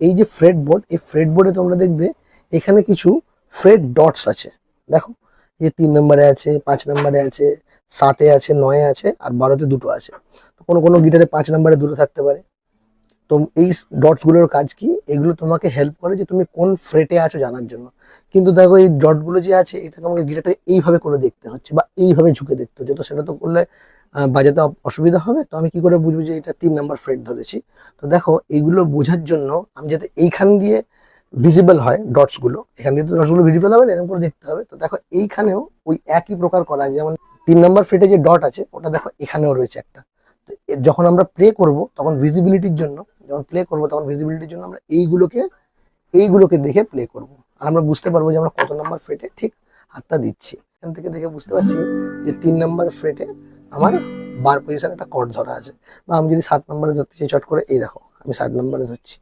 এই যে freight board, এই ফ্রেট বোর্ডে তোমরা দেখবে এখানে কিছু ফ্রেট ডটস আছে। দেখো, এই 3 নম্বরে আছে, 5 নম্বরে আছে, 7-এ আছে, 9-এ আছে, আর 12-তে দুটো আছে। তো কোনো কোনো গিটারে 5 নম্বরে দুটো থাকতে পারে। তো এই ডটস গুলোর কাজ কি, এগুলো তোমাকে হেল্প করে যে তুমি কোন ফ্রেটে আছো জানার জন্য। কিন্তু দেখো এই ডট গুলো যে আছে, এটাকে আমাকে গিটারটা এইভাবে করে দেখতে হচ্ছে বা এইভাবে ঝুঁকে দেখতে হচ্ছে, তো সেটা তো করলে বাজাতে অসুবিধা হবে। তো আমি কি করে বুঝবো যে এটা 3 নাম্বার ফ্রেট ধরেছি? তো দেখো, এইগুলো বোঝার জন্য আমি যাতে এইখান দিয়ে ভিজিবল হয় ডটস গুলো, এখান দিয়ে তো ডটস গুলো ভিজিবল হবে না, এরকম করে দেখতে হবে। তো দেখো এইখানেও ওই একই প্রকার করা যায়, যেমন 3 নাম্বার ফ্রেটে যে ডট আছে ওটা দেখো এখানেও রয়েছে একটা। তো যখন আমরা প্লে করব তখন ভিজিবিলিটির জন্য, যখন প্লে করবো তখন ভিজিবিলিটির জন্য আমরা এইগুলোকে দেখে প্লে করব। আর আমরা বুঝতে পারবো যে আমরা কত নাম্বার ফ্রেটে ঠিক হাতটা দিচ্ছি। এখান থেকে দেখে বুঝতে পারছি যে 3 নাম্বার ফ্রেটে আমার বার পজিশন একটা কর্ড ধরা আছে। বা আমি যদি 7 নম্বরে ধরতে চাই চট করে, এই দেখো আমি 7 নম্বরে ধরছি।